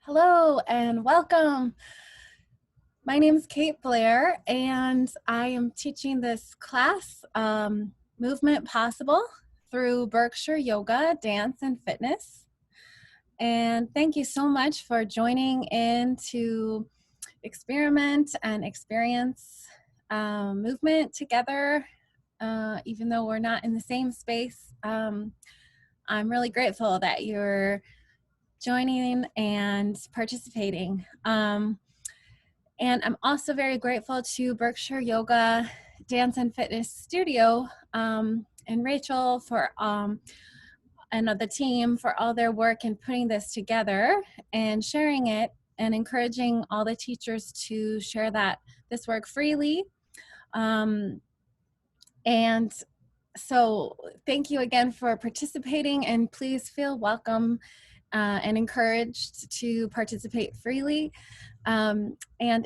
Hello and welcome. My name is Kate Blair and I am teaching this class, Movement Possible, through Berkshire Yoga, Dance, and Fitness. And thank you so much for joining in to experiment and experience movement together, even though we're not in the same space. I'm really grateful that you're joining and participating. And I'm also very grateful to Berkshire Yoga Dance and Fitness Studio and Rachel for and the team for all their work in putting this together and sharing it and encouraging all the teachers to share this work freely. And so thank you again for participating, and please feel welcome and encouraged to participate freely. And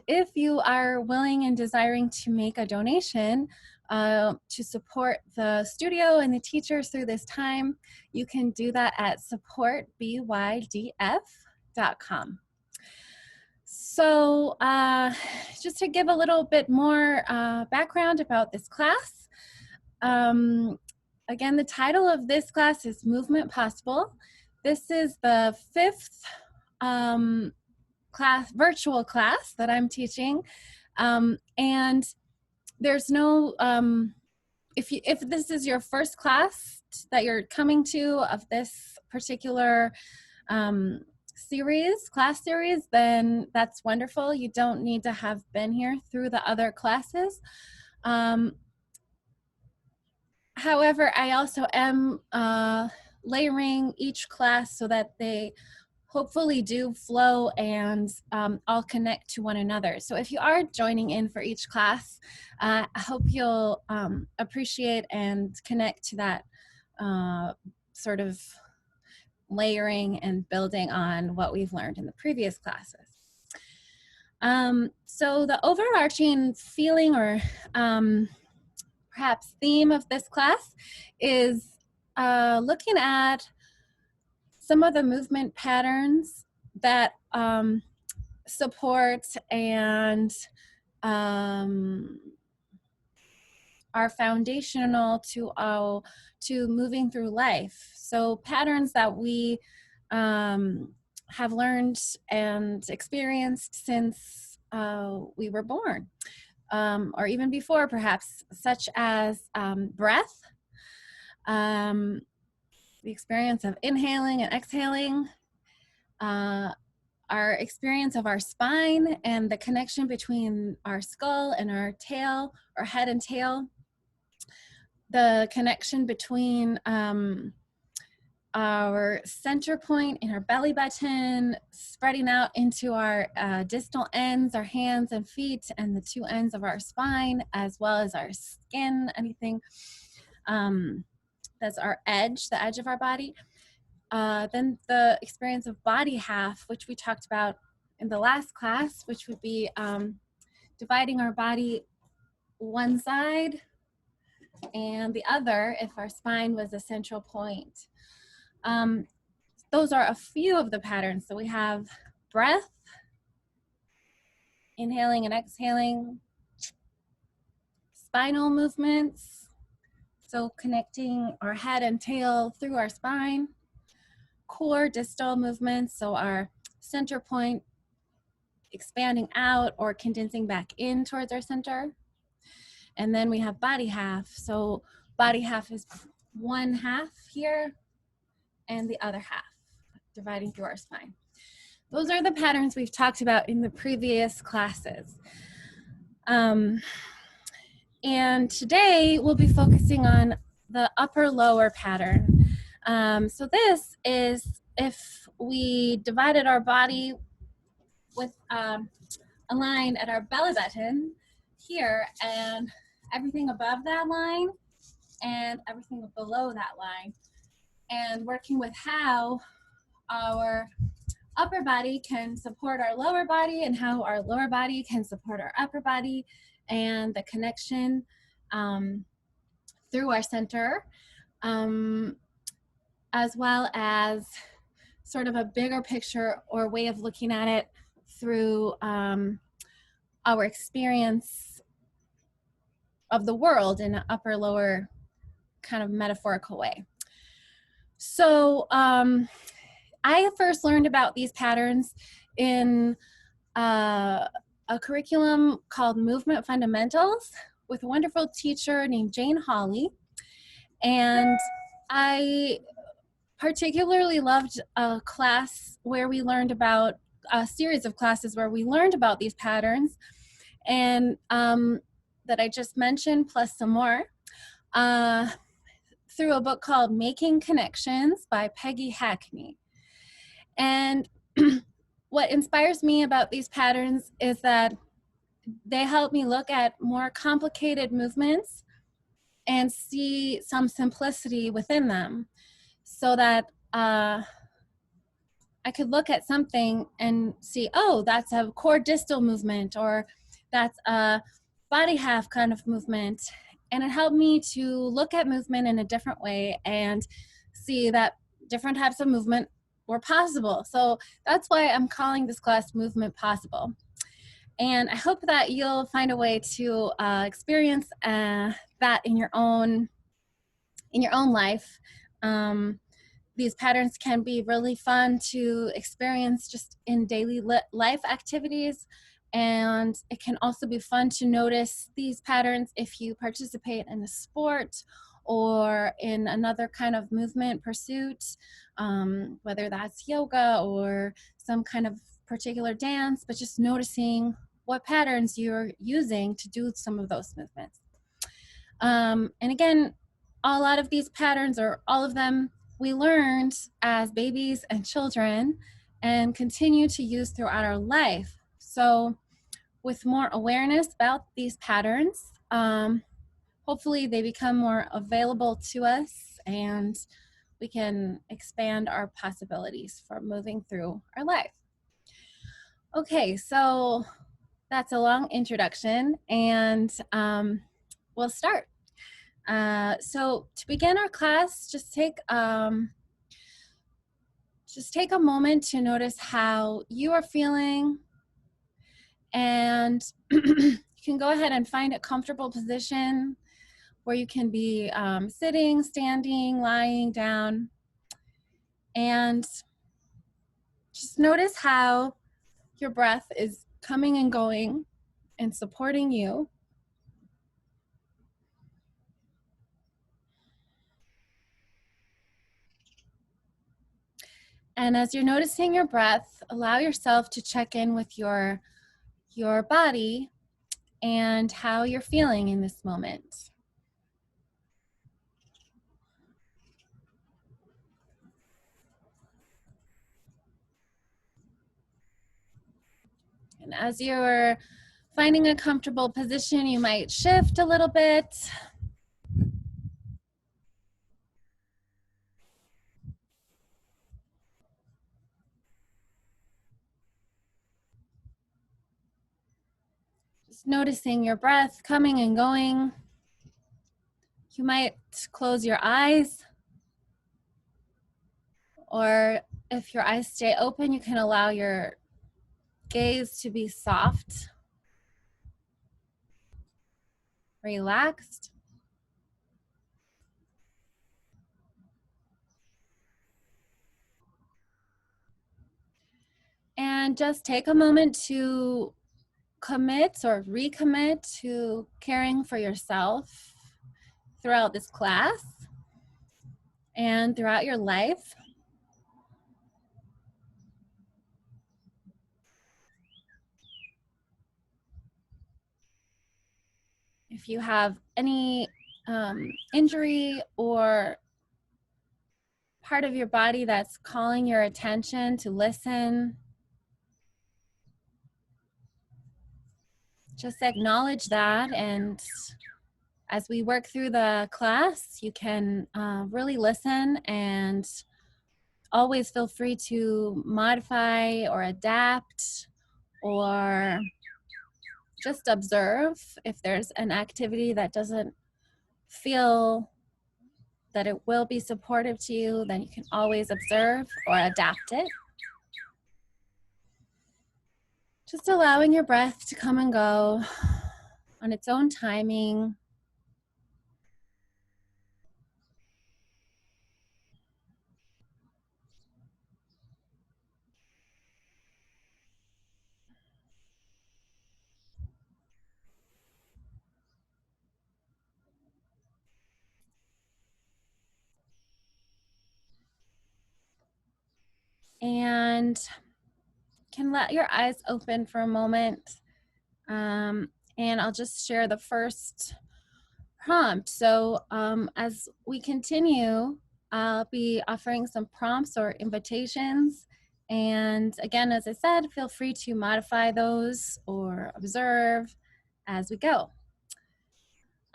if you are willing and desiring to make a donation to support the studio and the teachers through this time, you can do that at supportbydf.com. So just to give a little bit more background about this class, again, the title of this class is Movement Possible. This is the fifth virtual class that I'm teaching, and there's no if this is your first class that you're coming to of this particular class series, then that's wonderful. You don't need to have been here through the other classes. However, I also am layering each class so that they hopefully do flow and all connect to one another. So if you are joining in for each class, I hope you'll appreciate and connect to that sort of layering and building on what we've learned in the previous classes. So the overarching feeling or perhaps theme of this class is looking at some of the movement patterns that support and are foundational to moving through life. So patterns that we have learned and experienced since we were born, or even before perhaps, such as breath, the experience of inhaling and exhaling, our experience of our spine and the connection between our skull and our tail, or head and tail, the connection between our center point in our belly button, spreading out into our distal ends, our hands and feet, and the two ends of our spine, as well as our skin, anything that's our edge, the edge of our body. Then the experience of body half, which we talked about in the last class, which would be dividing our body one side and the other if our spine was a central point. Those are a few of the patterns. So we have breath, inhaling and exhaling, spinal movements, so connecting our head and tail through our spine, core-distal movements, so our center point expanding out or condensing back in towards our center. And then we have body half. So body half is one half here and the other half, dividing through our spine. Those are the patterns we've talked about in the previous classes. And today we'll be focusing on the upper-lower pattern. So this is if we divided our body with a line at our belly button here, and everything above that line and everything below that line, and working with how our upper body can support our lower body and how our lower body can support our upper body, and the connection through our center, as well as sort of a bigger picture or way of looking at it through our experience of the world in an upper lower kind of metaphorical way. So I first learned about these patterns in a curriculum called Movement Fundamentals with a wonderful teacher named Jane Hawley. And I particularly loved a class where we learned about a series of classes where we learned about these patterns and that I just mentioned, plus some more, through a book called Making Connections by Peggy Hackney. And what inspires me about these patterns is that they help me look at more complicated movements and see some simplicity within them, so that I could look at something and see, oh, that's a core-distal movement, or that's a body half kind of movement. And it helped me to look at movement in a different way and see that different types of movement were possible. So that's why I'm calling this class Movement Possible. And I hope that you'll find a way to experience that in your own life. These patterns can be really fun to experience just in daily life activities, and it can also be fun to notice these patterns if you participate in a sport or in another kind of movement pursuit, whether that's yoga or some kind of particular dance, but just noticing what patterns you're using to do some of those movements. And again, a lot of these patterns, or all of them, we learned as babies and children and continue to use throughout our life. So with more awareness about these patterns, hopefully they become more available to us and we can expand our possibilities for moving through our life. Okay, so that's a long introduction, and we'll start. So to begin our class, just take a moment to notice how you are feeling, and you can go ahead and find a comfortable position where you can be sitting, standing, lying down, and just notice how your breath is coming and going and supporting you. And as you're noticing your breath, allow yourself to check in with your body and how you're feeling in this moment. And as you're finding a comfortable position, you might shift a little bit. Just noticing your breath coming and going. You might close your eyes, or if your eyes stay open, you can allow your gaze to be soft, relaxed. And just take a moment to commit or recommit to caring for yourself throughout this class and throughout your life. If you have any injury or part of your body that's calling your attention to listen, just acknowledge that, and as we work through the class, you can really listen and always feel free to modify or adapt or just observe if there's an activity that doesn't feel that it will be supportive to you, then you can always observe or adapt it. Just allowing your breath to come and go on its own timing. And can let your eyes open for a moment. And I'll just share the first prompt. So as we continue, I'll be offering some prompts or invitations. And again, as I said, feel free to modify those or observe as we go.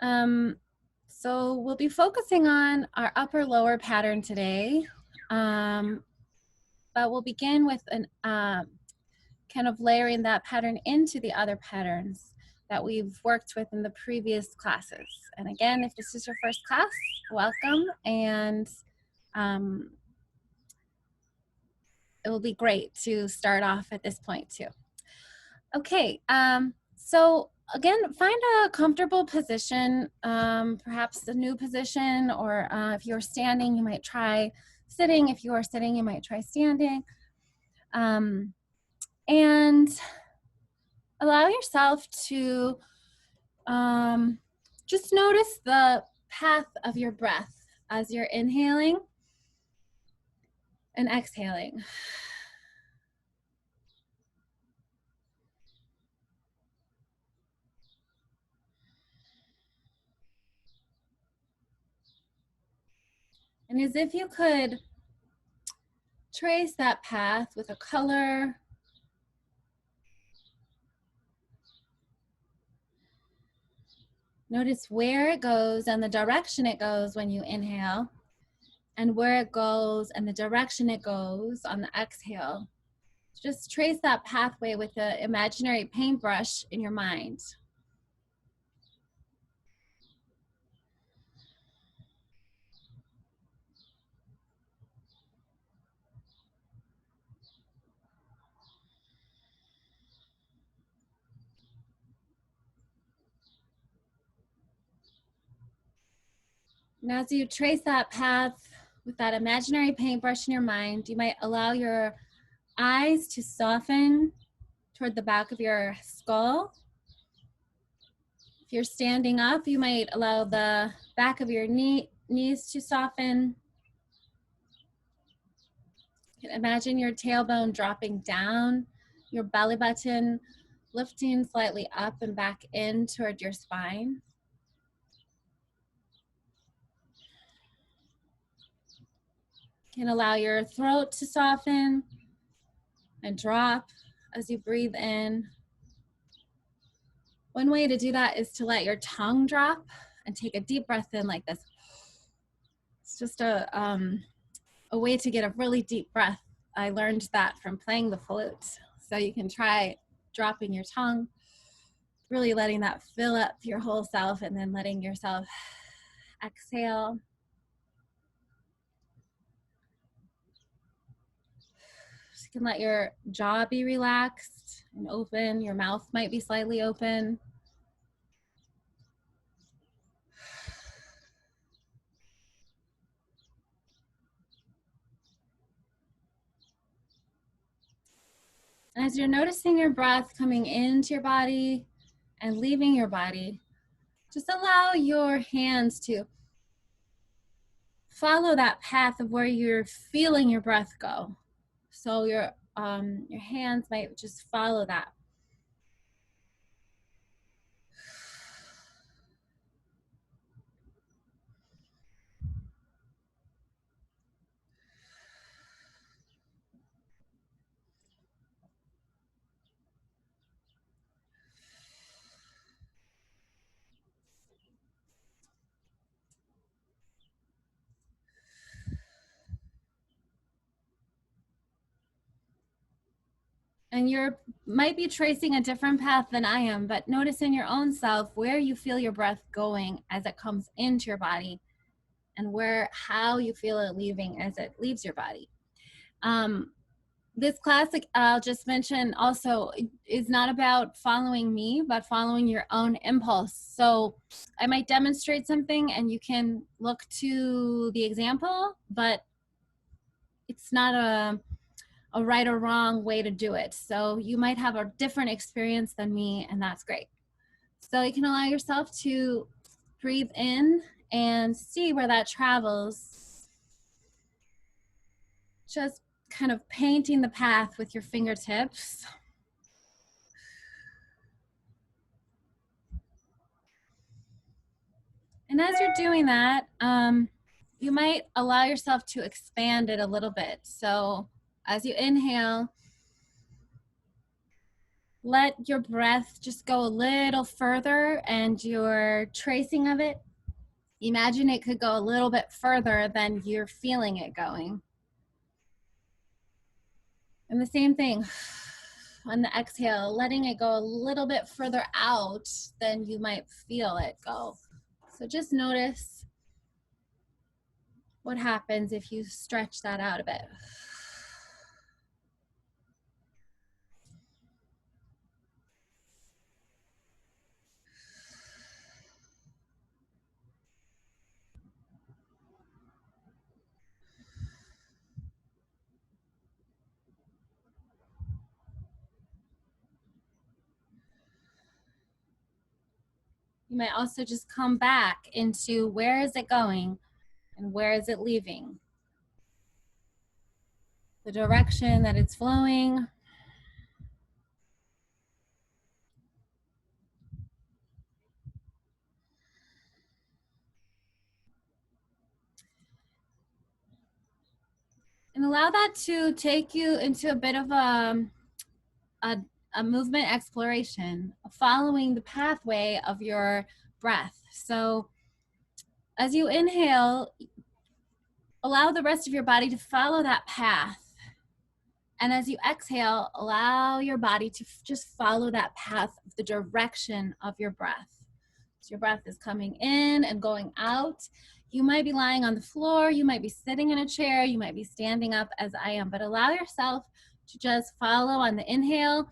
So we'll be focusing on our upper-lower pattern today. But we'll begin with an kind of layering that pattern into the other patterns that we've worked with in the previous classes. And again, if this is your first class, welcome, and it will be great to start off at this point too. Okay, so again, find a comfortable position, perhaps a new position, or if you're standing, you might try sitting. If you are sitting, you might try standing. And allow yourself to just notice the path of your breath as you're inhaling and exhaling. And as if you could trace that path with a color, notice where it goes and the direction it goes when you inhale, and where it goes and the direction it goes on the exhale. Just trace that pathway with the imaginary paintbrush in your mind. And as you trace that path with that imaginary paintbrush in your mind, you might allow your eyes to soften toward the back of your skull. If you're standing up, you might allow the back of your knees to soften. You can imagine your tailbone dropping down, your belly button lifting slightly up and back in toward your spine. You can allow your throat to soften and drop as you breathe in. One way to do that is to let your tongue drop and take a deep breath in like this. It's just a way to get a really deep breath. I learned that from playing the flute. So you can try dropping your tongue, really letting that fill up your whole self, and then letting yourself exhale. You can let your jaw be relaxed and open. Your mouth might be slightly open. And as you're noticing your breath coming into your body and leaving your body, just allow your hands to follow that path of where you're feeling your breath go. So your hands might just follow that. And you might be tracing a different path than I am, but notice in your own self where you feel your breath going as it comes into your body and how you feel it leaving as it leaves your body. This class, I'll just mention also, is not about following me, but following your own impulse. So I might demonstrate something and you can look to the example, but it's not a right or wrong way to do it. So you might have a different experience than me, and that's great. So you can allow yourself to breathe in and see where that travels. Just kind of painting the path with your fingertips. And as you're doing that, you might allow yourself to expand it a little bit. So as you inhale, let your breath just go a little further, and your tracing of it, imagine it could go a little bit further than you're feeling it going. And the same thing on the exhale, letting it go a little bit further out than you might feel it go. So just notice what happens if you stretch that out a bit. You might also just come back into where is it going and where is it leaving? The direction that it's flowing. And allow that to take you into a bit of a movement exploration, following the pathway of your breath. So as you inhale, allow the rest of your body to follow that path. And as you exhale, allow your body to just follow that path of the direction of your breath. So your breath is coming in and going out. You might be lying on the floor, you might be sitting in a chair, you might be standing up as I am, but allow yourself to just follow on the inhale.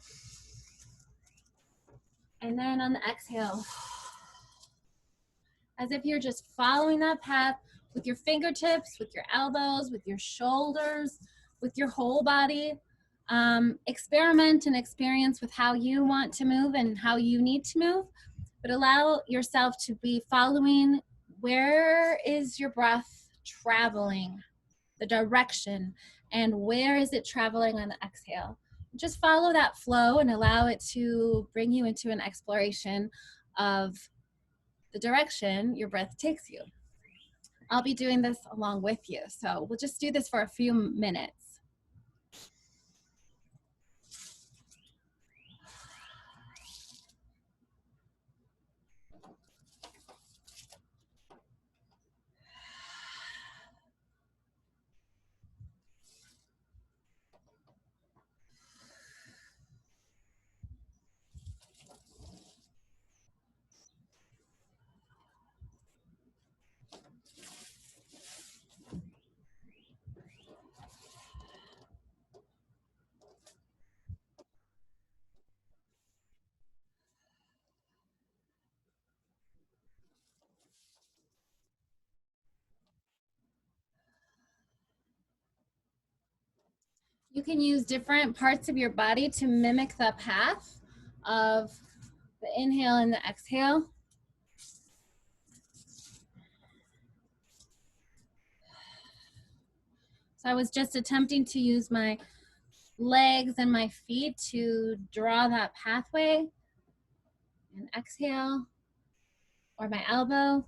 And then on the exhale, as if you're just following that path with your fingertips, with your elbows, with your shoulders, with your whole body. Experiment and experience with how you want to move and how you need to move, but allow yourself to be following where is your breath traveling, the direction, and where is it traveling on the exhale. Just follow that flow and allow it to bring you into an exploration of the direction your breath takes you. I'll be doing this along with you, so we'll just do this for a few minutes. You can use different parts of your body to mimic the path of the inhale and the exhale. So I was just attempting to use my legs and my feet to draw that pathway. And exhale, or my elbow.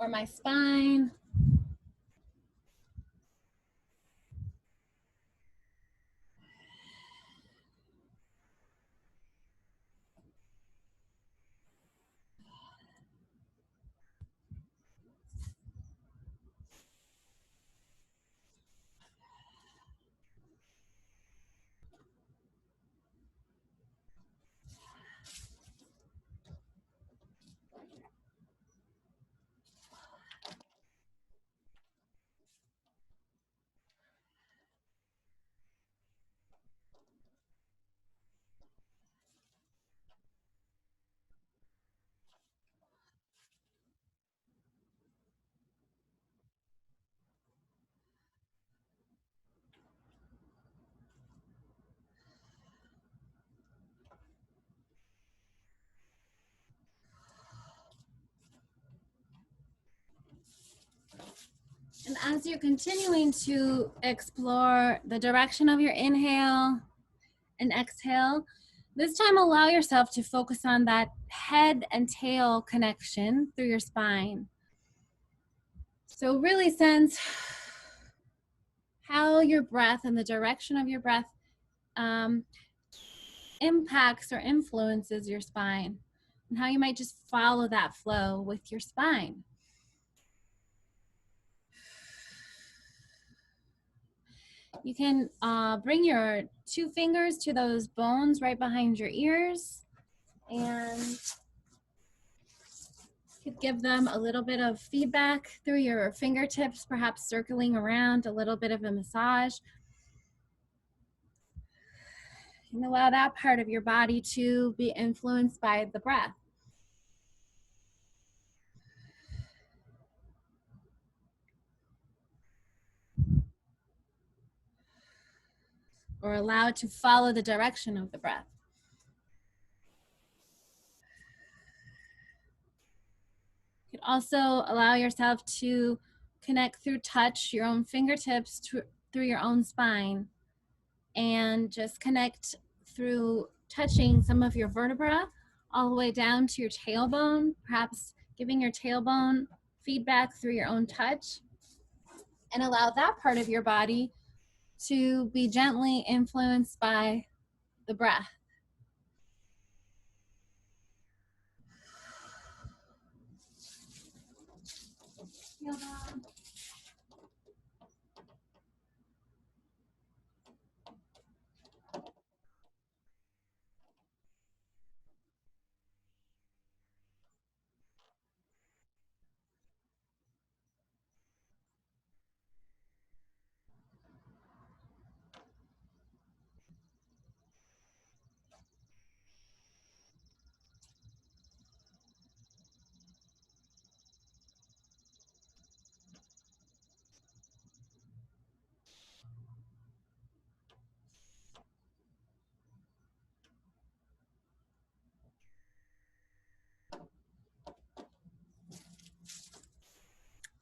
Or my spine. as you're continuing to explore the direction of your inhale and exhale, this time allow yourself to focus on that head and tail connection through your spine. So really sense how your breath and the direction of your breath impacts or influences your spine, and how you might just follow that flow with your spine. You can bring your 2 fingers to those bones right behind your ears, and you could give them a little bit of feedback through your fingertips, perhaps circling around, a little bit of a massage. And allow that part of your body to be influenced by the breath. Or allow it to follow the direction of the breath. You could also allow yourself to connect through touch, your own fingertips through your own spine, and just connect through touching some of your vertebra all the way down to your tailbone, perhaps giving your tailbone feedback through your own touch, and allow that part of your body to be gently influenced by the breath.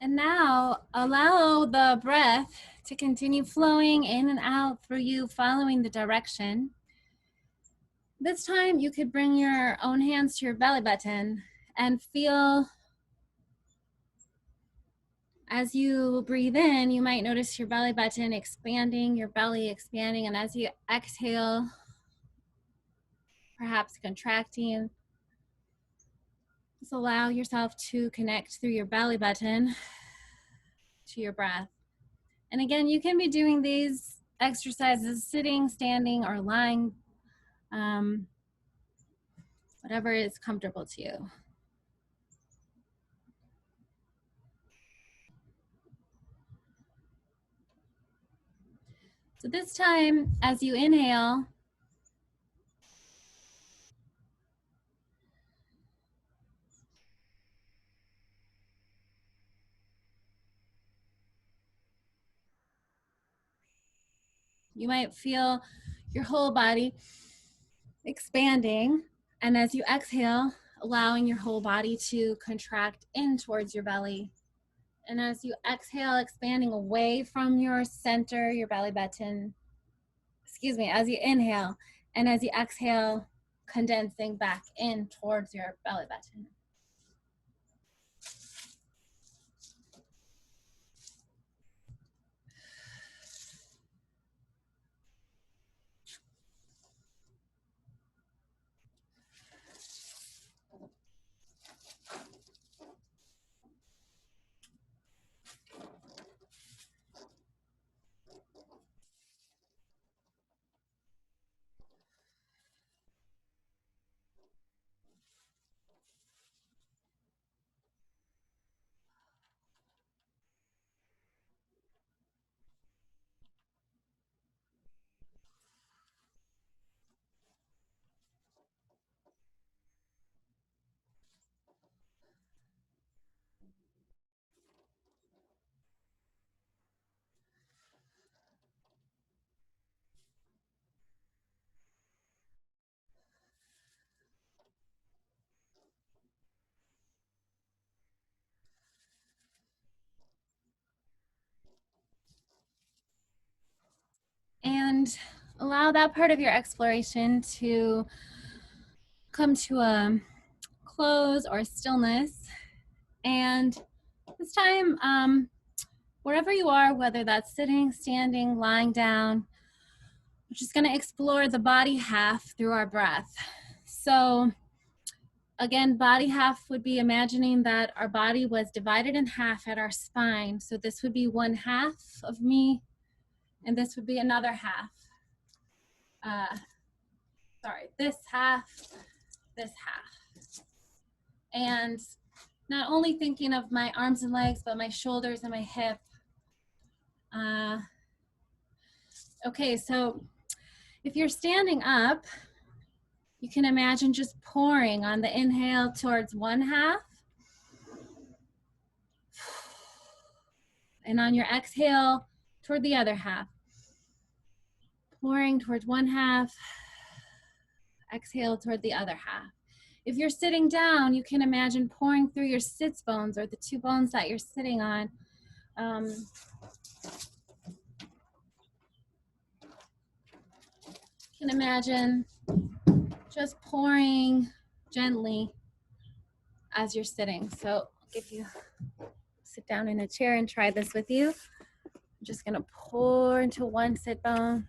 And now allow the breath to continue flowing in and out through you, following the direction. This time you could bring your own hands to your belly button and feel, as you breathe in, you might notice your belly button expanding, your belly expanding, and as you exhale, perhaps contracting. Just allow yourself to connect through your belly button to your breath. And again, you can be doing these exercises sitting, standing, or lying, whatever is comfortable to you. So this time, as you inhale, you might feel your whole body expanding, and as you exhale, allowing your whole body to contract in towards your belly. And as you exhale, expanding away from your center, your belly button, as you inhale, and as you exhale, condensing back in towards your belly button. And allow that part of your exploration to come to a close or stillness. And this time, wherever you are, whether that's sitting, standing, lying down, we're just going to explore the body half through our breath. So again, body half would be imagining that our body was divided in half at our spine. So this would be one half of me, and this would be another half. This half, this half. And not only thinking of my arms and legs, but my shoulders and my hip. Okay, so if you're standing up, you can imagine just pouring on the inhale towards one half. And on your exhale, toward the other half. Pouring towards one half, exhale toward the other half. If you're sitting down, you can imagine pouring through your sits bones, or the two bones that you're sitting on. You can imagine just pouring gently as you're sitting. So if you sit down in a chair and try this with you, I'm just gonna pour into one sit bone,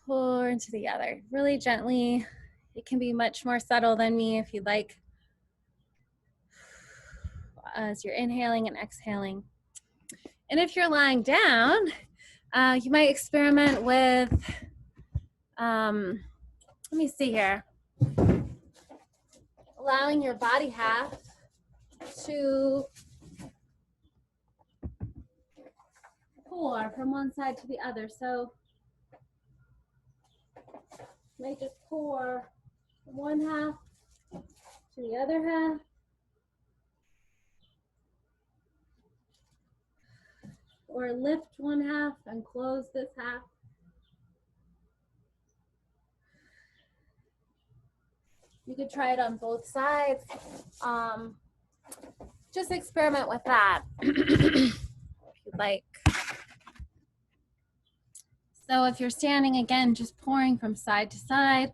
pour into the other, really gently. It can be much more subtle than me if you'd like, as you're inhaling and exhaling. And if you're lying down, you might experiment with, let me see here, allowing your body half to pour from one side to the other. So you might just pour from one half to the other half. Or lift one half and close this half. You could try it on both sides. Just experiment with that if you'd like. So if you're standing, again, just pouring from side to side.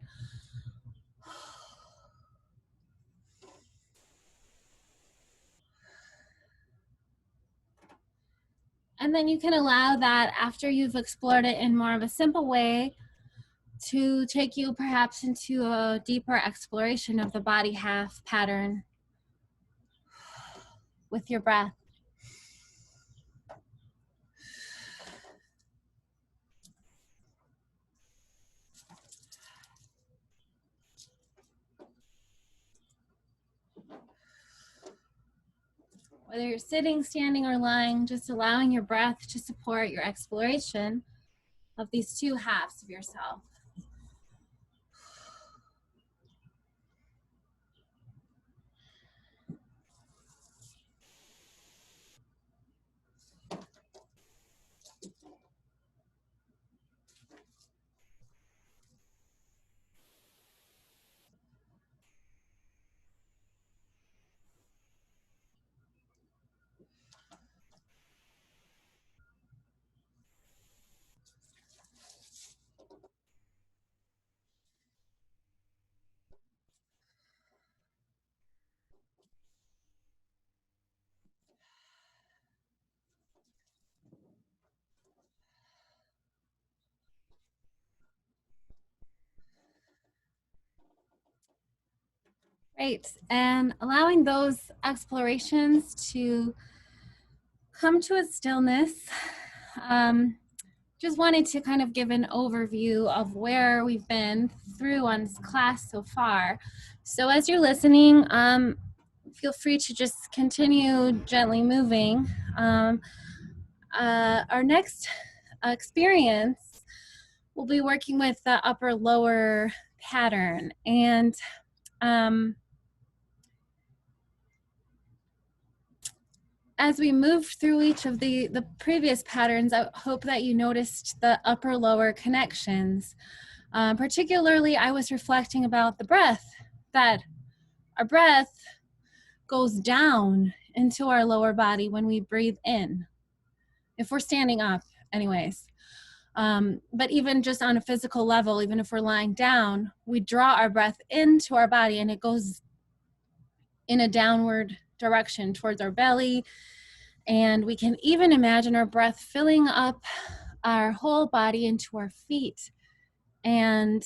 And then you can allow that, after you've explored it in more of a simple way, to take you perhaps into a deeper exploration of the body half pattern with your breath. Whether you're sitting, standing, or lying, just allowing your breath to support your exploration of these two halves of yourself. Great, and allowing those explorations to come to a stillness. Just wanted to kind of give an overview of where we've been through on this class so far. So as you're listening, feel free to just continue gently moving. Our next experience, we'll be working with the upper-lower pattern. And as we moved through each of the previous patterns, I hope that you noticed the upper-lower connections. Particularly, I was reflecting about the breath, that our breath goes down into our lower body when we breathe in, if we're standing up anyways. But even just on a physical level, even if we're lying down, we draw our breath into our body and it goes in a downward direction towards our belly. And we can even imagine our breath filling up our whole body into our feet. And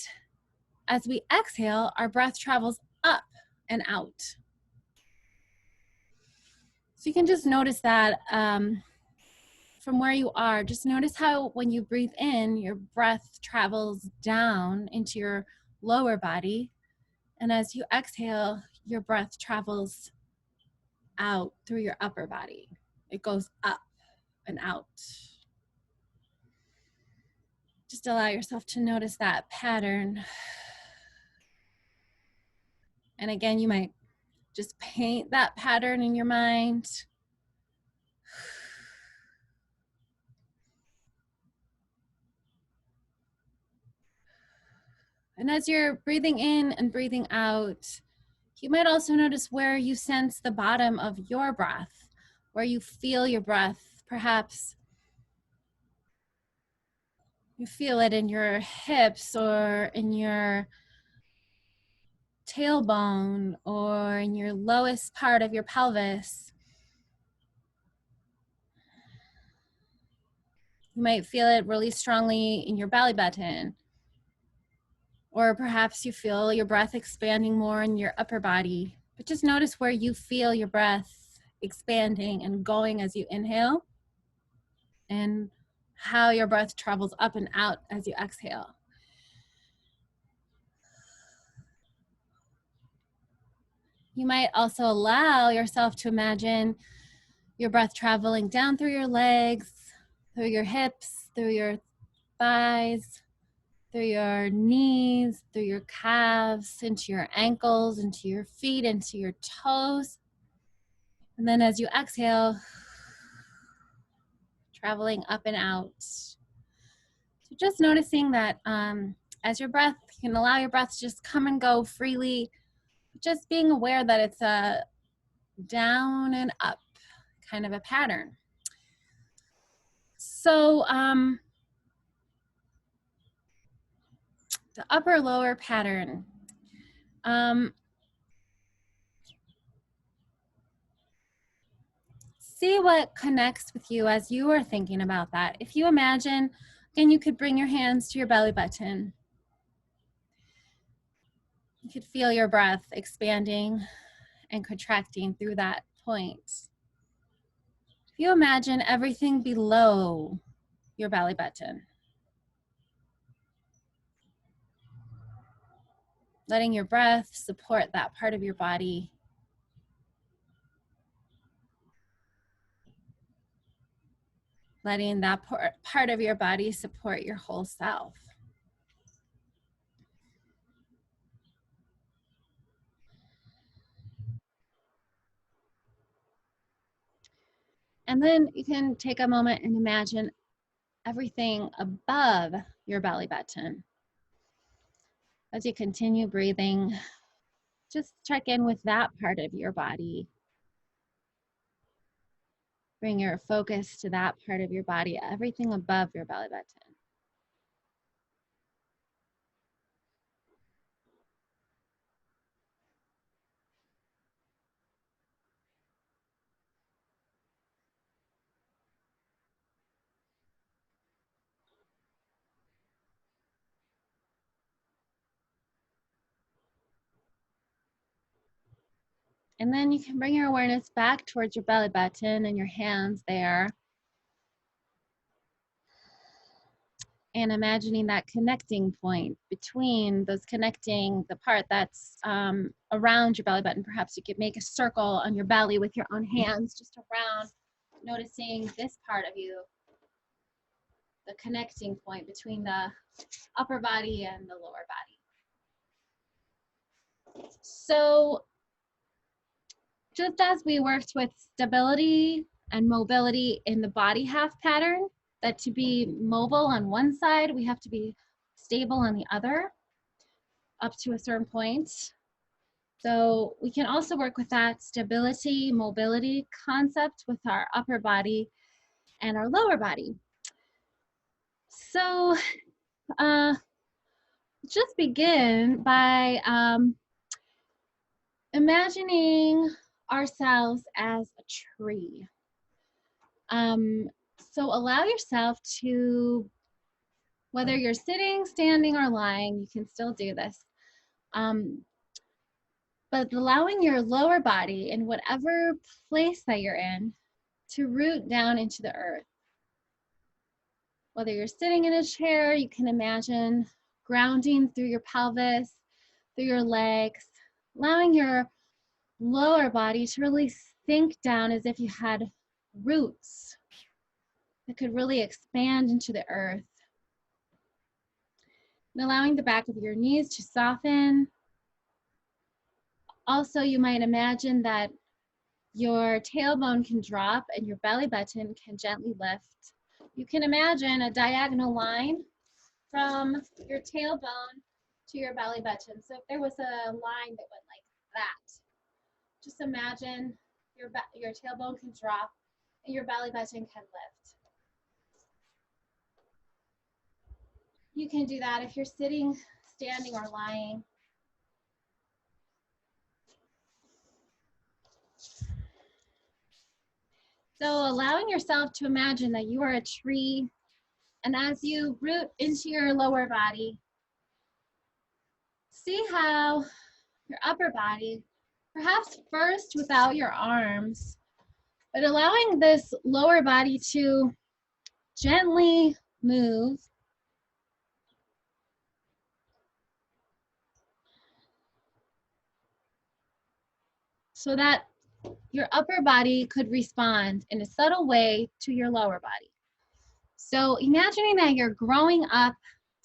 as we exhale, our breath travels up and out. So you can just notice that from where you are. Just notice how when you breathe in, your breath travels down into your lower body. And as you exhale, your breath travels out through your upper body. It goes up and out. Just allow yourself to notice that pattern. And again, you might just paint that pattern in your mind. And as you're breathing in and breathing out, you might also notice where you sense the bottom of your breath, where you feel your breath. Perhaps you feel it in your hips or in your tailbone or in your lowest part of your pelvis. You might feel it really strongly in your belly button. Or perhaps you feel your breath expanding more in your upper body. But just notice where you feel your breath expanding and going as you inhale, and how your breath travels up and out as you exhale. You might also allow yourself to imagine your breath traveling down through your legs, through your hips, through your thighs, through your knees, through your calves, into your ankles, into your feet, into your toes. And then as you exhale, traveling up and out. So just noticing that as your breath, you can allow your breath to just come and go freely, just being aware that it's a down and up kind of a pattern. So the upper lower pattern. See what connects with you as you are thinking about that. If you imagine, again, you could bring your hands to your belly button. You could feel your breath expanding and contracting through that point. If you imagine everything below your belly button, letting your breath support that part of your body. Letting that part of your body support your whole self. And then you can take a moment and imagine everything above your belly button. As you continue breathing, just check in with that part of your body. Bring your focus to that part of your body, everything above your belly button. And then you can bring your awareness back towards your belly button and your hands there. And imagining that connecting point between those connecting, the part that's around your belly button. Perhaps you could make a circle on your belly with your own hands just around, noticing this part of you, the connecting point between the upper body and the lower body. So just as we worked with stability and mobility in the body half pattern, that to be mobile on one side, we have to be stable on the other up to a certain point. So we can also work with that stability, mobility concept with our upper body and our lower body. So just begin by imagining ourselves as a tree. So allow yourself to, whether you're sitting, standing, or lying, you can still do this. But allowing your lower body in whatever place that you're in to root down into the earth. Whether you're sitting in a chair, you can imagine grounding through your pelvis, through your legs, allowing your lower body to really sink down as if you had roots that could really expand into the earth. And allowing the back of your knees to soften. Also, you might imagine that your tailbone can drop and your belly button can gently lift. You can imagine a diagonal line from your tailbone to your belly button. So if there was a line that went like that, just imagine your tailbone can drop and your belly button can lift. You can do that if you're sitting, standing, or lying. So allowing yourself to imagine that you are a tree, and as you root into your lower body, see how your upper body, perhaps first without your arms, but allowing this lower body to gently move so that your upper body could respond in a subtle way to your lower body. So imagining that you're growing up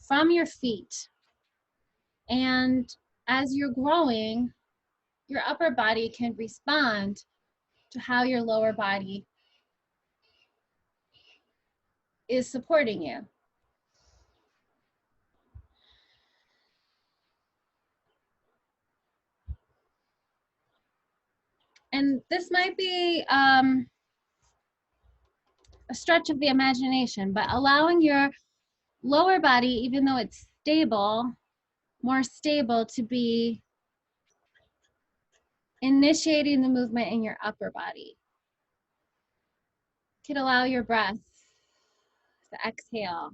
from your feet, and as you're growing, your upper body can respond to how your lower body is supporting you. And this might be a stretch of the imagination, but allowing your lower body, even though it's stable, more stable, to be initiating the movement in your upper body. You could allow your breath to exhale.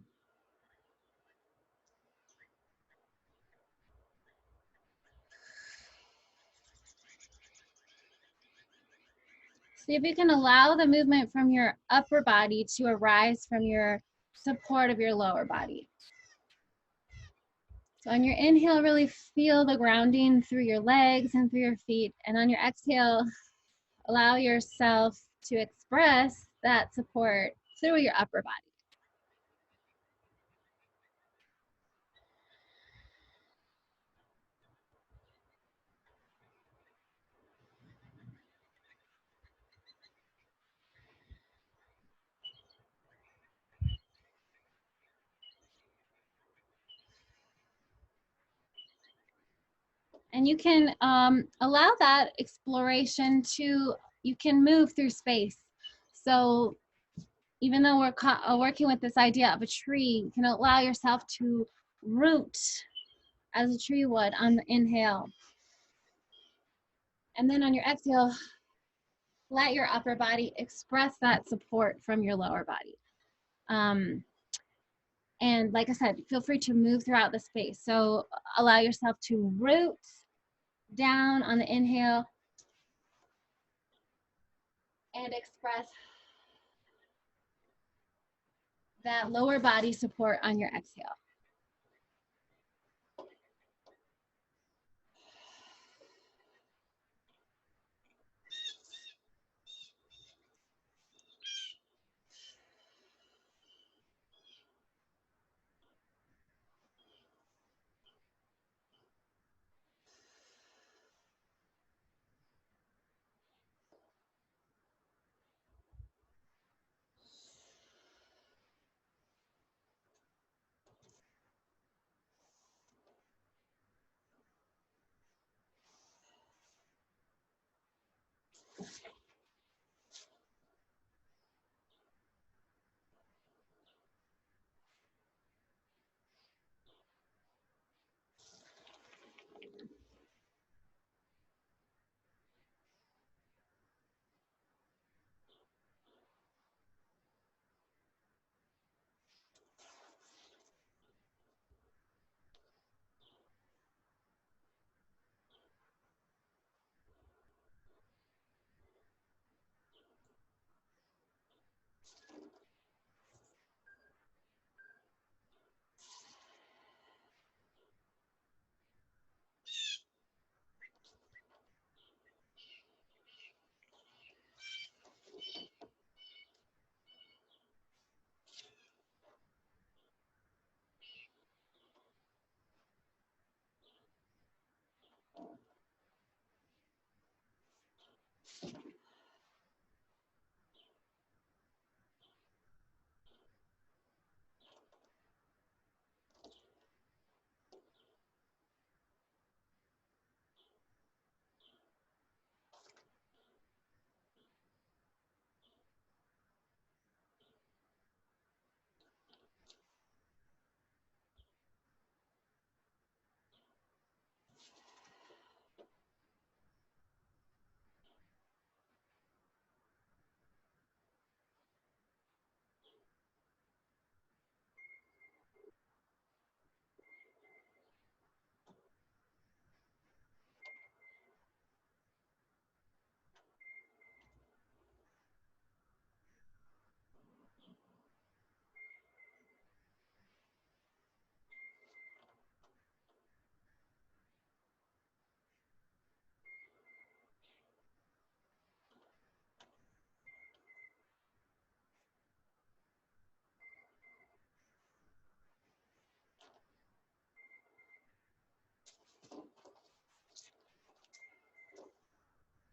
See if you can allow the movement from your upper body to arise from your support of your lower body. So on your inhale, really feel the grounding through your legs and through your feet. And on your exhale, allow yourself to express that support through your upper body. And you can allow that exploration to, you can move through space. So even though we're working with this idea of a tree, you can allow yourself to root as a tree would on the inhale. And then on your exhale, let your upper body express that support from your lower body. And like I said, feel free to move throughout the space. So allow yourself to root down on the inhale and express that lower body support on your exhale.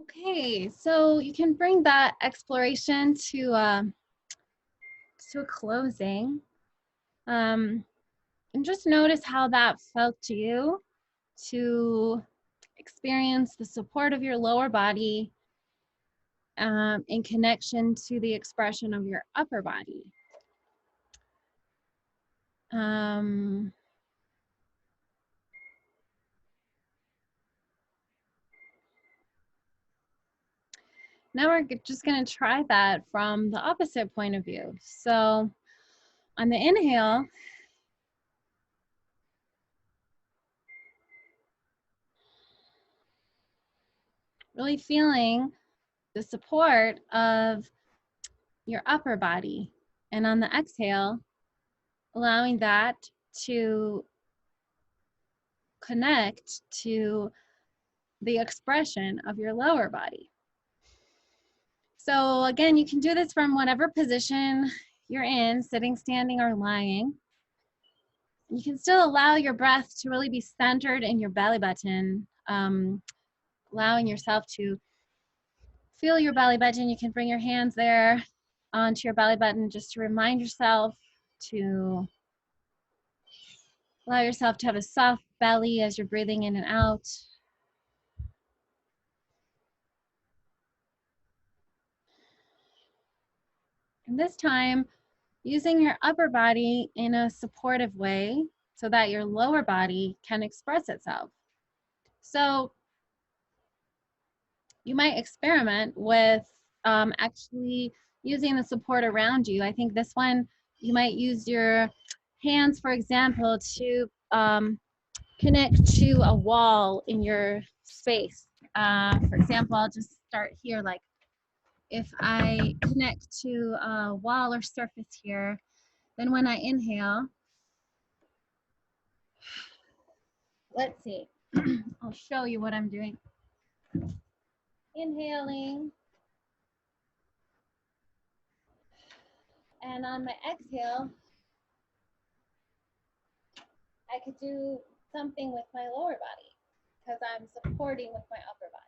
Okay, so you can bring that exploration to a closing. And just notice how that felt to you to experience the support of your lower body in connection to the expression of your upper body. Now we're just going to try that from the opposite point of view. So on the inhale, really feeling the support of your upper body. And on the exhale, allowing that to connect to the expression of your lower body. So again, you can do this from whatever position you're in, sitting, standing, or lying. You can still allow your breath to really be centered in your belly button, allowing yourself to feel your belly button. You can bring your hands there onto your belly button just to remind yourself to allow yourself to have a soft belly as you're breathing in and out. And this time, using your upper body in a supportive way so that your lower body can express itself. So you might experiment with actually using the support around you. I think this one, you might use your hands, for example, to connect to a wall in your space. For example, I'll just start here. Like if I connect to a wall or surface here, then when I inhale, let's see, I'll show you what I'm doing. Inhaling, and on my exhale, I could do something with my lower body because I'm supporting with my upper body.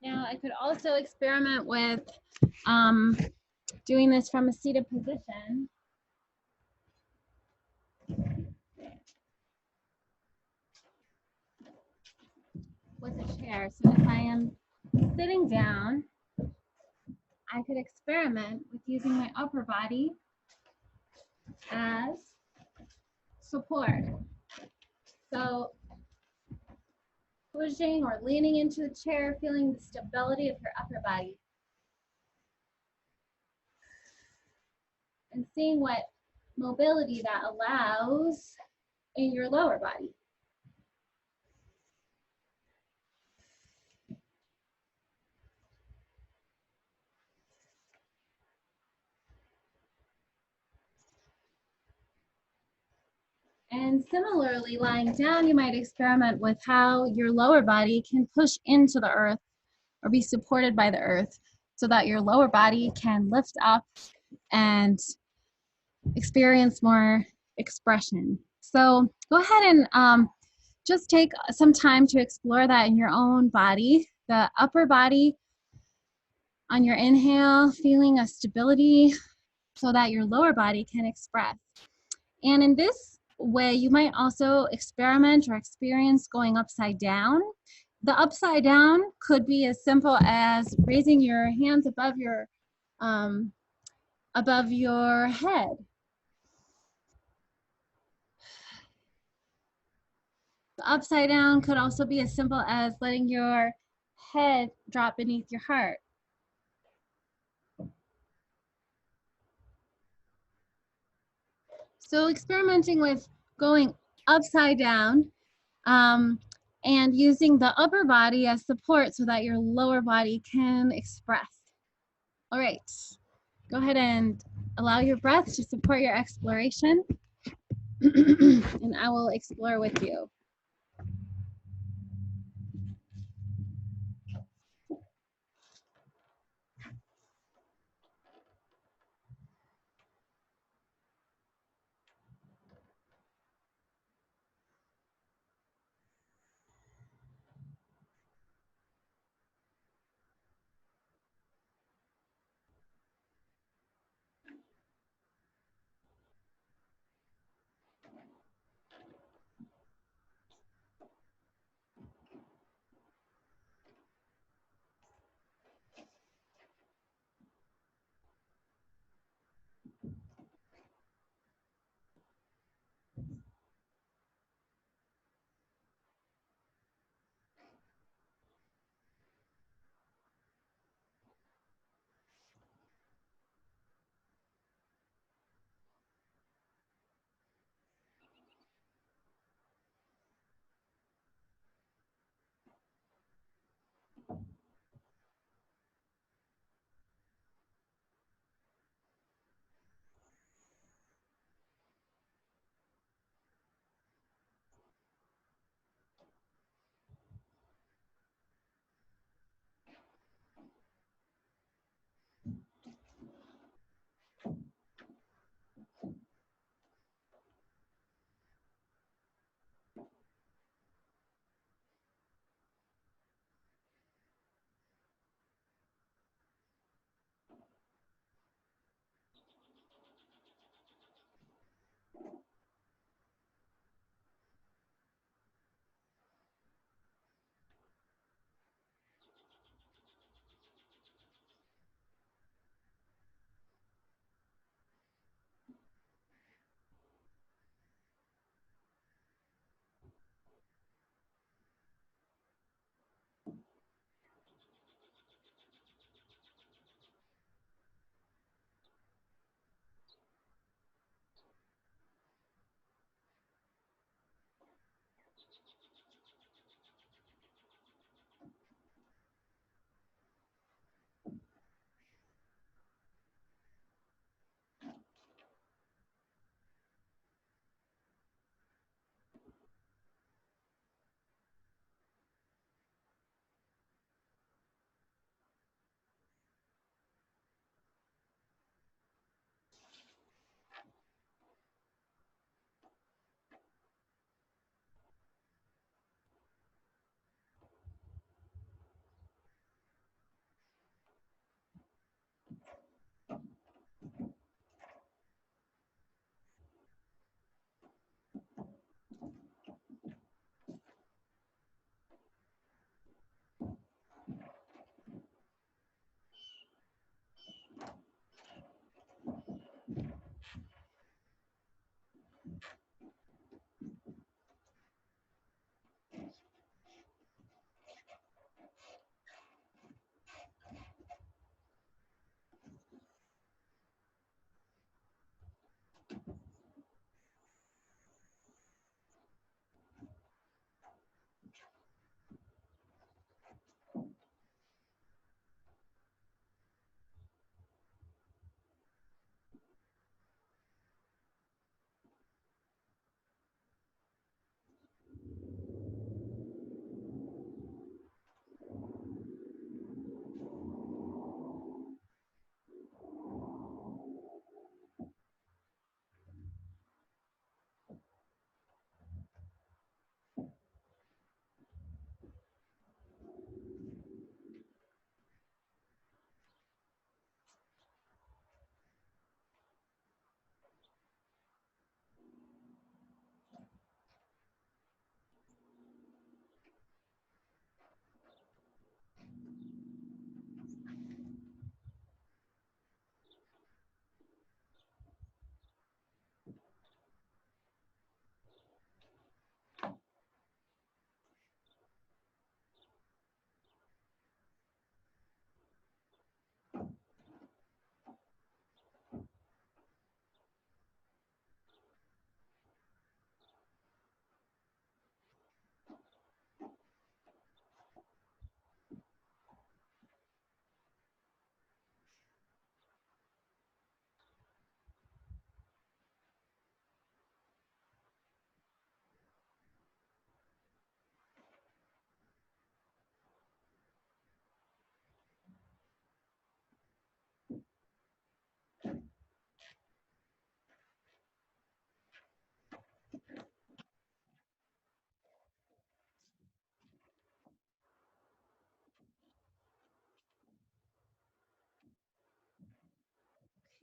Now I could also experiment with doing this from a seated position. With a chair. So if I am sitting down, I could experiment with using my upper body as support. So pushing or leaning into the chair, feeling the stability of your upper body. And seeing what mobility that allows in your lower body. And similarly, lying down, you might experiment with how your lower body can push into the earth or be supported by the earth so that your lower body can lift up and experience more expression. So go ahead and just take some time to explore that in your own body. The upper body on your inhale, feeling a stability so that your lower body can express. And in this way, you might also experiment or experience going upside down. The upside down could be as simple as raising your hands above your head. The upside down could also be as simple as letting your head drop beneath your heart. So experimenting with going upside down and using the upper body as support so that your lower body can express. All right, go ahead and allow your breath to support your exploration and I will explore with you.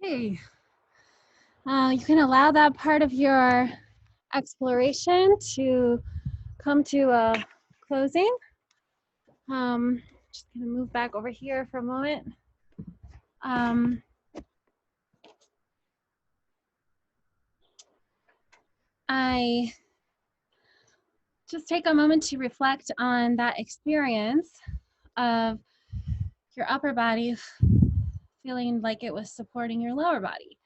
Okay. You can allow that part of your exploration to come to a closing. Just gonna move back over here for a moment. I just take a moment to reflect on that experience of your upper body feeling like it was supporting your lower body.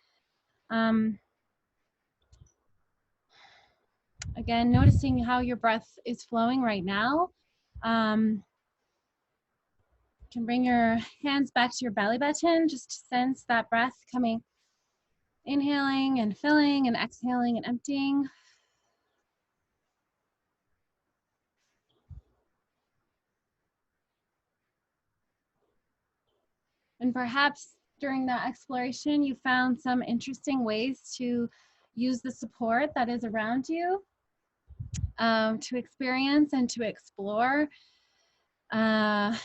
Again, noticing how your breath is flowing right now. You can bring your hands back to your belly button, just to sense that breath coming, inhaling and filling and exhaling and emptying. And perhaps during that exploration, you found some interesting ways to use the support that is around you to experience and to explore the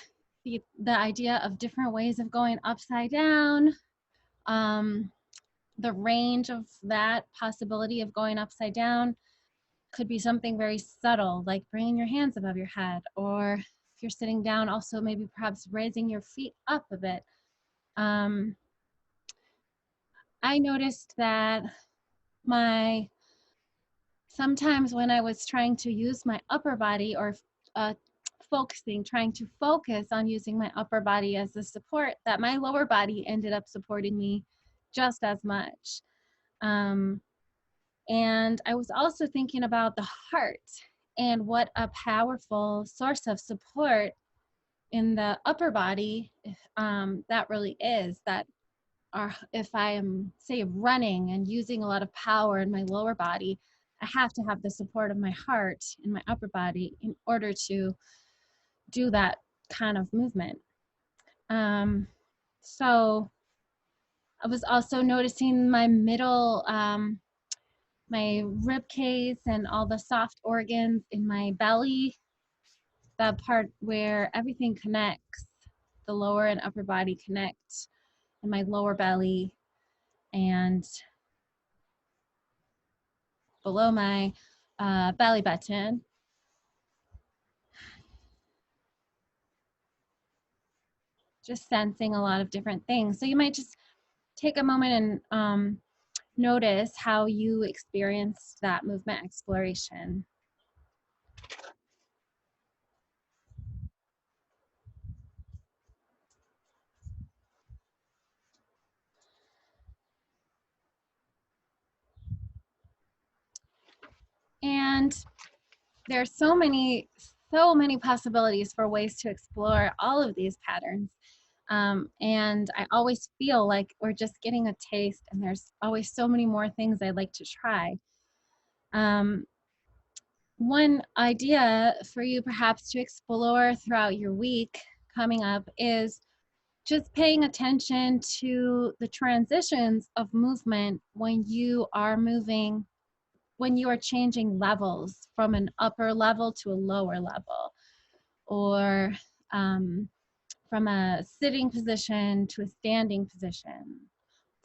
idea of different ways of going upside down, the range of that possibility of going upside down could be something very subtle, like bringing your hands above your head, or if you're sitting down, also maybe perhaps raising your feet up a bit. I noticed that sometimes when I was trying to use my upper body or trying to focus on using my upper body as the support, that my lower body ended up supporting me just as much. And I was also thinking about the heart and what a powerful source of support in the upper body that really is. That if I am, say, running and using a lot of power in my lower body, I have to have the support of my heart in my upper body in order to do that kind of movement. So I was also noticing my middle, my rib cage and all the soft organs in my belly, that part where everything connects, the lower and upper body connect in my lower belly and below my belly button. Just sensing a lot of different things. So you might just take a moment and notice how you experienced that movement exploration. And there's so many possibilities for ways to explore all of these patterns. And I always feel like we're just getting a taste, and there's always so many more things I'd like to try. One idea for you perhaps to explore throughout your week coming up is just paying attention to the transitions of movement when you are moving, when you are changing levels from an upper level to a lower level, or from a sitting position to a standing position,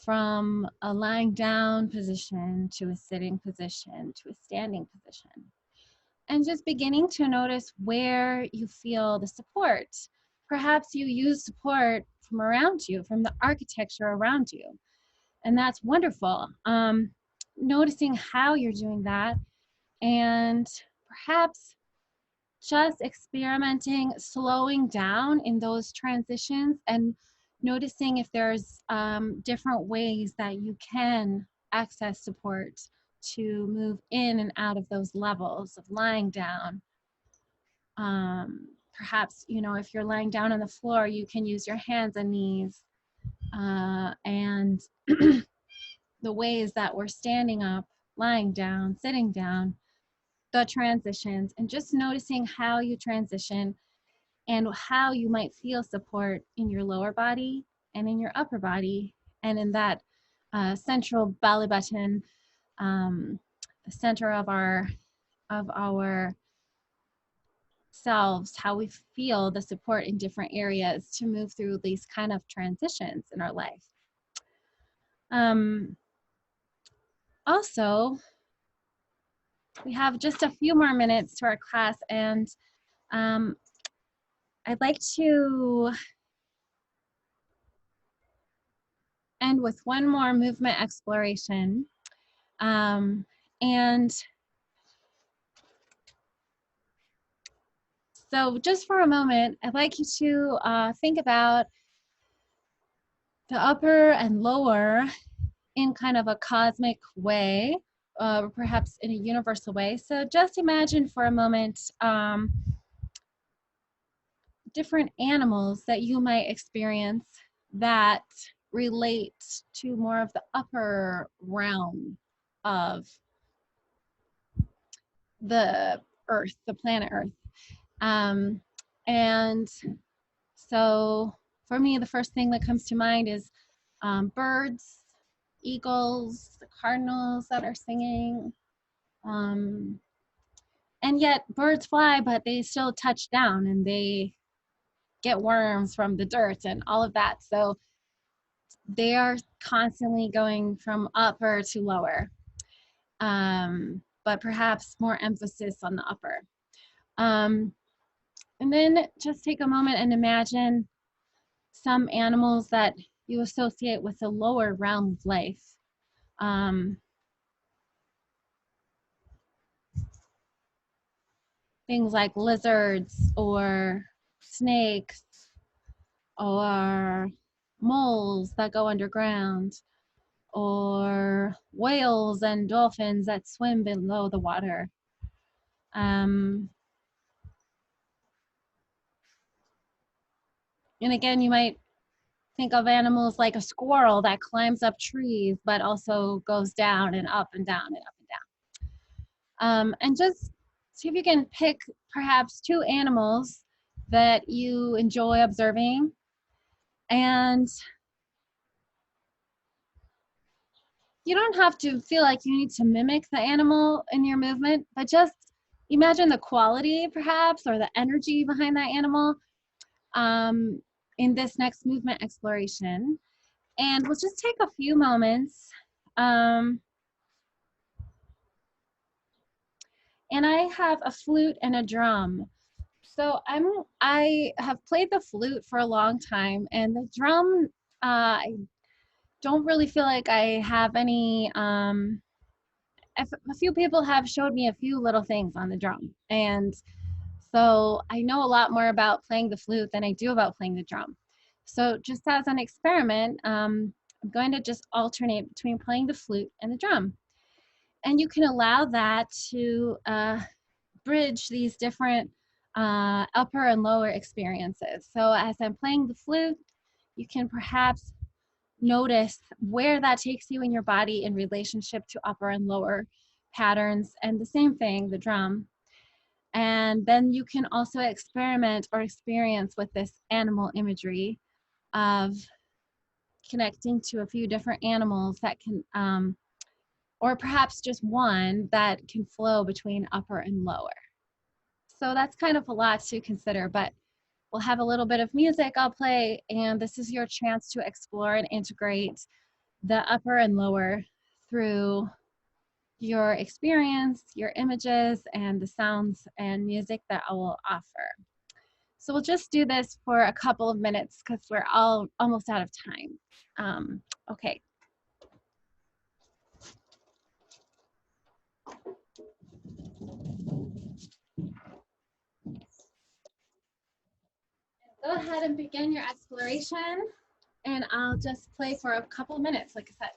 from a lying down position to a sitting position to a standing position. And just beginning to notice where you feel the support. Perhaps you use support from around you, from the architecture around you, and that's wonderful. Noticing how you're doing that, and perhaps just experimenting, slowing down in those transitions and noticing if there's different ways that you can access support to move in and out of those levels of lying down. Perhaps, if you're lying down on the floor, you can use your hands and knees, and the ways that we're standing up, lying down, sitting down, the transitions, and just noticing how you transition and how you might feel support in your lower body and in your upper body and in that central belly button, the center of our selves, how we feel the support in different areas to move through these kind of transitions in our life. Also, we have just a few more minutes to our class, and I'd like to end with one more movement exploration. And so just for a moment, I'd like you to think about the upper and lower in kind of a cosmic way, perhaps in a universal way. So just imagine for a moment different animals that you might experience that relate to more of the upper realm of the Earth, the planet Earth. And so for me, the first thing that comes to mind is birds, eagles, the cardinals that are singing. And yet birds fly, but they still touch down and they get worms from the dirt and all of that. So they are constantly going from upper to lower, but perhaps more emphasis on the upper. And then just take a moment and imagine some animals that you associate with the lower realm of life. Things like lizards or snakes or moles that go underground, or whales and dolphins that swim below the water. And again, you might think of animals like a squirrel that climbs up trees, but also goes down and up and down and up and down. And just see if you can pick perhaps two animals that you enjoy observing, and you don't have to feel like you need to mimic the animal in your movement, but just imagine the quality perhaps or the energy behind that animal in this next movement exploration. And we'll just take a few moments. And I have a flute and a drum. So I have played the flute for a long time, and the drum, I don't really feel like I have any. A few people have showed me a few little things on the drum, and so I know a lot more about playing the flute than I do about playing the drum. So just as an experiment, I'm going to just alternate between playing the flute and the drum. And you can allow that to bridge these different upper and lower experiences. So as I'm playing the flute, you can perhaps notice where that takes you in your body in relationship to upper and lower patterns, and the same thing, the drum. And then you can also experiment or experience with this animal imagery of connecting to a few different animals that can, or perhaps just one that can flow between upper and lower. So that's kind of a lot to consider, but we'll have a little bit of music I'll play, and this is your chance to explore and integrate the upper and lower through your experience, your images, and the sounds and music that I will offer. So we'll just do this for a couple of minutes because we're all almost out of time. Okay. Go ahead and begin your exploration, and I'll just play for a couple of minutes, like I said.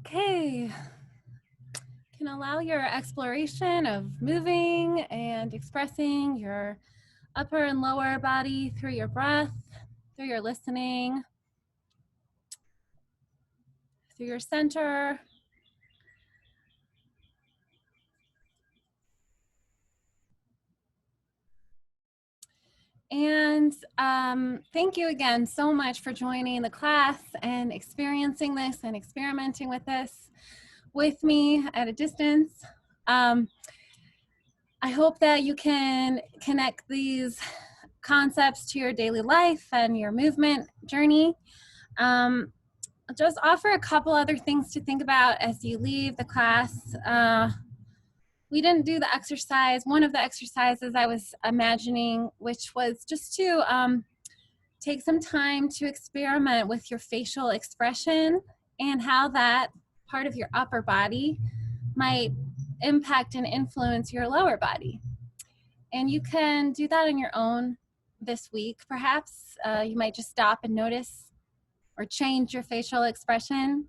Okay. You can allow your exploration of moving and expressing your upper and lower body through your breath, through your listening, through your center. And thank you again so much for joining the class and experiencing this and experimenting with this with me at a distance. I hope that you can connect these concepts to your daily life and your movement journey. I'll just offer a couple other things to think about as you leave the class. We didn't do the exercise, one of the exercises I was imagining, which was just to take some time to experiment with your facial expression and how that part of your upper body might impact and influence your lower body. And you can do that on your own this week, perhaps. You might just stop and notice or change your facial expression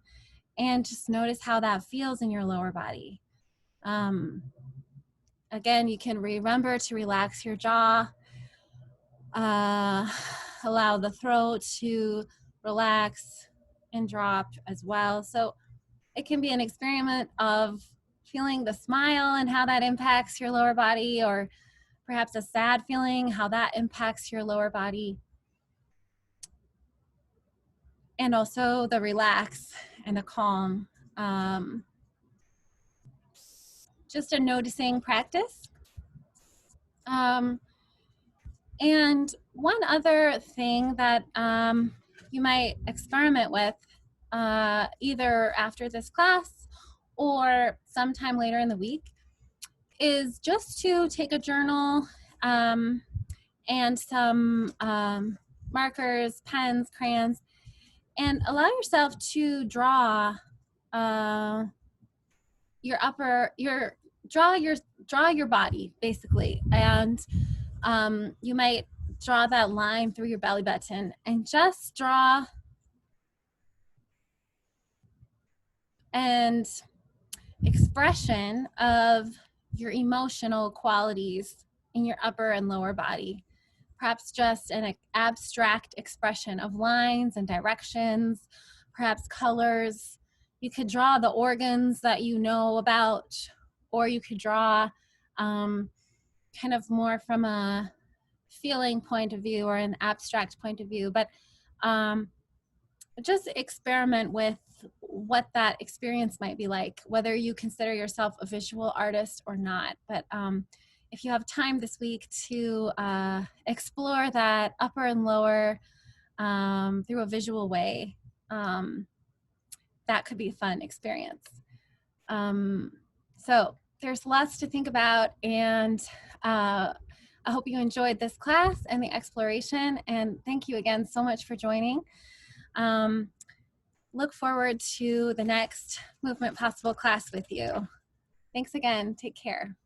and just notice how that feels in your lower body. Again, you can remember to relax your jaw, allow the throat to relax and drop as well. So it can be an experiment of feeling the smile and how that impacts your lower body, or perhaps a sad feeling, how that impacts your lower body. And also the relax and the calm. Just a noticing practice. And one other thing that you might experiment with either after this class or sometime later in the week is just to take a journal and some markers, pens, crayons, and allow yourself to draw draw your body basically, and you might draw that line through your belly button and just draw an expression of your emotional qualities in your upper and lower body. Perhaps just an abstract expression of lines and directions, perhaps colors. You could draw the organs that you know about, or you could draw kind of more from a feeling point of view or an abstract point of view. But just experiment with what that experience might be like, whether you consider yourself a visual artist or not. But if you have time this week to explore that upper and lower through a visual way, that could be a fun experience. So there's lots to think about, and I hope you enjoyed this class and the exploration, and thank you again so much for joining. Look forward to the next Movement Possible class with you. Thanks again. Take care.